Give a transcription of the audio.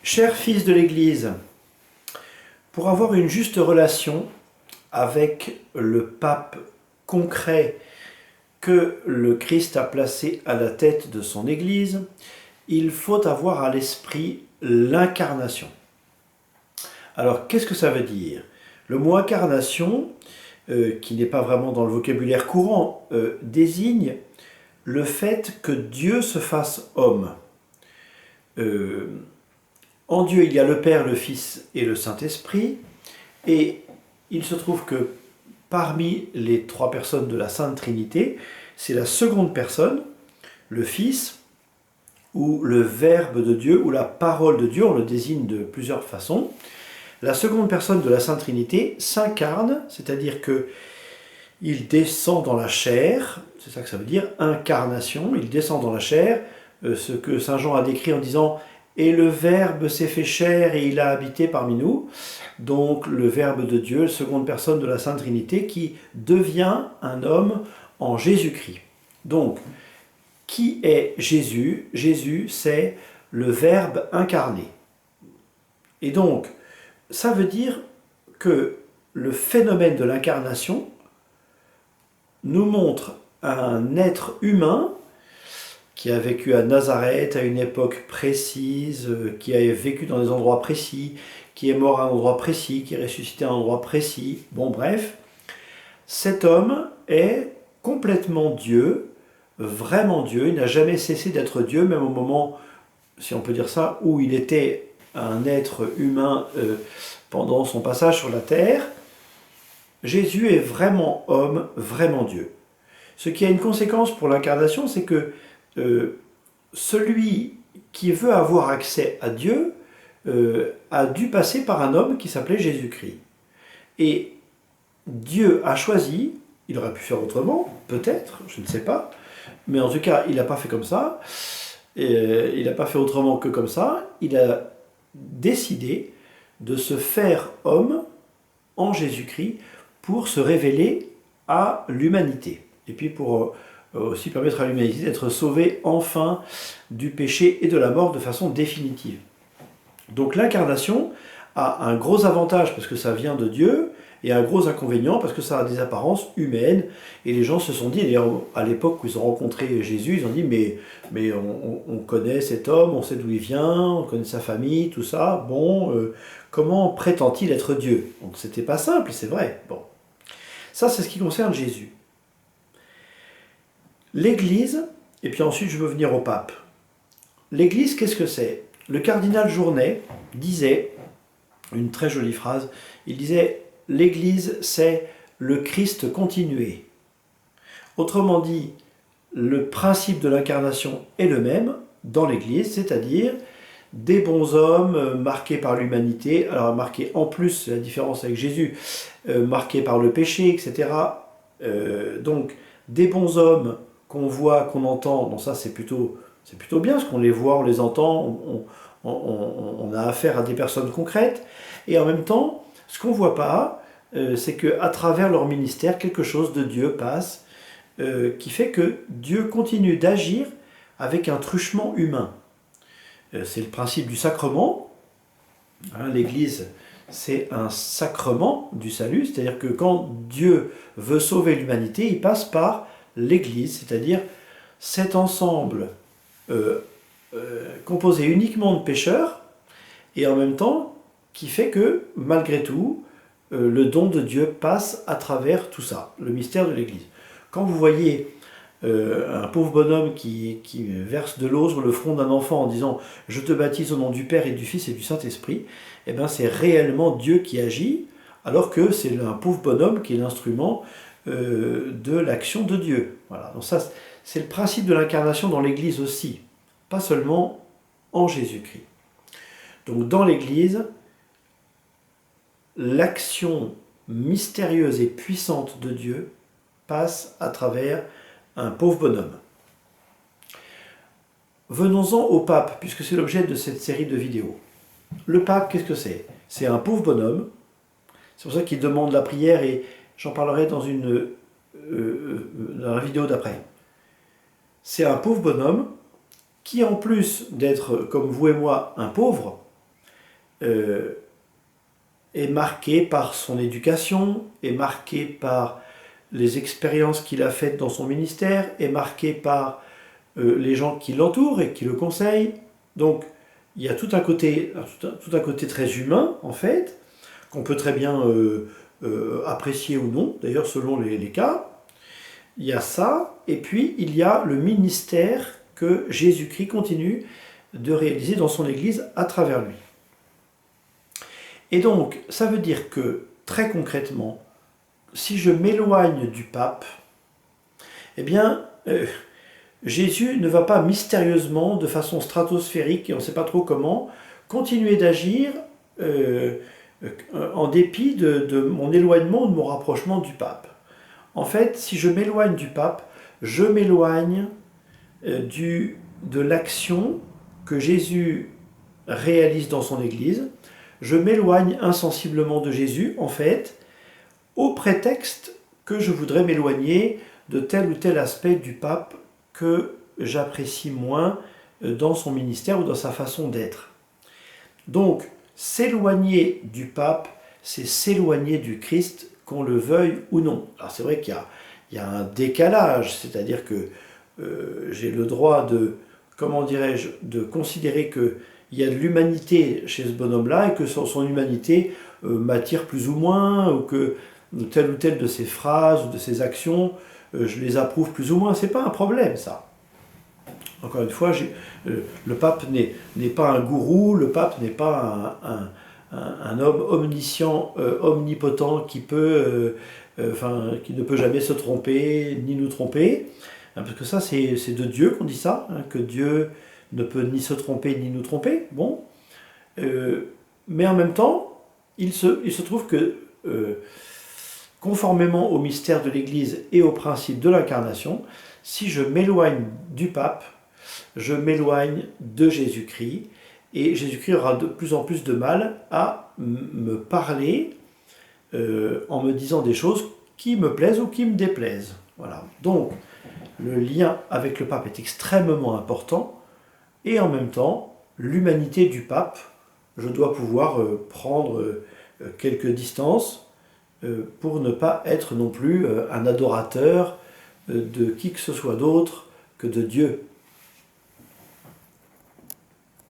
Chers fils de l'Église, pour avoir une juste relation avec le pape concret que le Christ a placé à la tête de son Église, il faut avoir à l'esprit l'incarnation. Alors, qu'est-ce que ça veut dire? Le mot incarnation, qui n'est pas vraiment dans le vocabulaire courant, désigne le fait que Dieu se fasse homme. En Dieu, il y a le Père, le Fils et le Saint-Esprit, et il se trouve que parmi les trois personnes de la Sainte Trinité, c'est la seconde personne, le Fils, ou le Verbe de Dieu, ou la parole de Dieu, on le désigne de plusieurs façons. La seconde personne de la Sainte Trinité s'incarne, c'est-à-dire qu'il descend dans la chair, c'est ça que ça veut dire, incarnation, il descend dans la chair, ce que Saint Jean a décrit en disant « Et le Verbe s'est fait chair et il a habité parmi nous ». Donc le Verbe de Dieu, seconde personne de la Sainte Trinité, qui devient un homme en Jésus-Christ. Donc, qui est Jésus? Jésus, c'est le Verbe incarné. Et donc, ça veut dire que le phénomène de l'incarnation nous montre un être humain qui a vécu à Nazareth à une époque précise, qui a vécu dans des endroits précis, qui est mort à un endroit précis, qui est ressuscité à un endroit précis. Bon, bref, cet homme est complètement Dieu, vraiment Dieu. Il n'a jamais cessé d'être Dieu, même au moment, si on peut dire ça, où il était un être humain pendant son passage sur la terre. Jésus est vraiment homme, vraiment Dieu. Ce qui a une conséquence pour l'incarnation, c'est que celui qui veut avoir accès à Dieu a dû passer par un homme qui s'appelait Jésus-Christ. Et Dieu a choisi, il aurait pu faire autrement, peut-être, je ne sais pas, mais en tout cas, il n'a pas fait comme ça, il n'a pas fait autrement que comme ça, il a décidé de se faire homme en Jésus-Christ pour se révéler à l'humanité. Et puis pour aussi permettre à l'humanité d'être sauvée enfin du péché et de la mort de façon définitive. Donc l'incarnation a un gros avantage parce que ça vient de Dieu, et un gros inconvénient parce que ça a des apparences humaines. Et les gens se sont dit, d'ailleurs à l'époque où ils ont rencontré Jésus, ils ont dit mais on connaît cet homme, on sait d'où il vient, on connaît sa famille, tout ça, bon, comment prétend-il être Dieu? Donc c'était pas simple, c'est vrai. Bon. Ça c'est ce qui concerne Jésus. L'Église, et puis ensuite je veux venir au pape. L'Église, qu'est-ce que c'est? Le cardinal Journet disait, une très jolie phrase, il disait « L'Église, c'est le Christ continué ». Autrement dit, le principe de l'incarnation est le même dans l'Église, c'est-à-dire des bons hommes marqués par l'humanité, alors marqués en plus, la différence avec Jésus, marqués par le péché, etc. Donc, des bons hommes qu'on voit, qu'on entend, bon ça c'est plutôt bien, parce qu'on les voit, on les entend, on a affaire à des personnes concrètes, et en même temps, ce qu'on ne voit pas, c'est qu'à travers leur ministère, quelque chose de Dieu passe, qui fait que Dieu continue d'agir avec un truchement humain. C'est le principe du sacrement. Hein, l'Église, c'est un sacrement du salut, c'est-à-dire que quand Dieu veut sauver l'humanité, il passe par l'Église, c'est-à-dire cet ensemble composé uniquement de pécheurs, et en même temps qui fait que, malgré tout, le don de Dieu passe à travers tout ça, le mystère de l'Église. Quand vous voyez un pauvre bonhomme qui verse de l'eau sur le front d'un enfant en disant « Je te baptise au nom du Père et du Fils et du Saint-Esprit », eh bien c'est réellement Dieu qui agit, alors que c'est un pauvre bonhomme qui est l'instrument de l'action de Dieu. Voilà. Donc ça, c'est le principe de l'incarnation dans l'Église aussi, pas seulement en Jésus-Christ. Donc dans l'Église, l'action mystérieuse et puissante de Dieu passe à travers un pauvre bonhomme. Venons-en au pape, puisque c'est l'objet de cette série de vidéos. Le pape, qu'est-ce que c'est? C'est un pauvre bonhomme. C'est pour ça qu'il demande la prière, et j'en parlerai dans la vidéo d'après. C'est un pauvre bonhomme qui, en plus d'être, comme vous et moi, un pauvre, est marqué par son éducation, est marqué par les expériences qu'il a faites dans son ministère, est marqué par les gens qui l'entourent et qui le conseillent. Donc il y a tout un côté très humain, en fait, qu'on peut très bien apprécier ou non, d'ailleurs selon les cas. Il y a ça, et puis il y a le ministère que Jésus-Christ continue de réaliser dans son Église à travers lui. Et donc, ça veut dire que, très concrètement, si je m'éloigne du pape, eh bien, Jésus ne va pas mystérieusement, de façon stratosphérique, et on ne sait pas trop comment, continuer d'agir en dépit de mon éloignement ou de mon rapprochement du pape. En fait, si je m'éloigne du pape, je m'éloigne de l'action que Jésus réalise dans son Église. Je m'éloigne insensiblement de Jésus, en fait, au prétexte que je voudrais m'éloigner de tel ou tel aspect du pape que j'apprécie moins dans son ministère ou dans sa façon d'être. Donc, s'éloigner du pape, c'est s'éloigner du Christ, qu'on le veuille ou non. Alors c'est vrai qu'il y a un décalage, c'est-à-dire que j'ai le droit de, de considérer qu'il y a de l'humanité chez ce bonhomme-là et que son humanité m'attire plus ou moins, ou que telle ou telle de ses phrases ou de ses actions, je les approuve plus ou moins. C'est pas un problème, ça. Encore une fois, le pape n'est pas un gourou, le pape n'est pas un homme omniscient, omnipotent qui ne peut jamais se tromper ni nous tromper, parce que ça c'est de Dieu qu'on dit ça, que Dieu ne peut ni se tromper ni nous tromper. Bon, mais en même temps, il se trouve que conformément au mystère de l'Église et au principe de l'incarnation, si je m'éloigne du pape, je m'éloigne de Jésus-Christ. Et Jésus-Christ aura de plus en plus de mal à me parler en me disant des choses qui me plaisent ou qui me déplaisent. Voilà. Donc, le lien avec le pape est extrêmement important. Et en même temps, l'humanité du pape, je dois pouvoir prendre quelques distances pour ne pas être non plus un adorateur de qui que ce soit d'autre que de Dieu.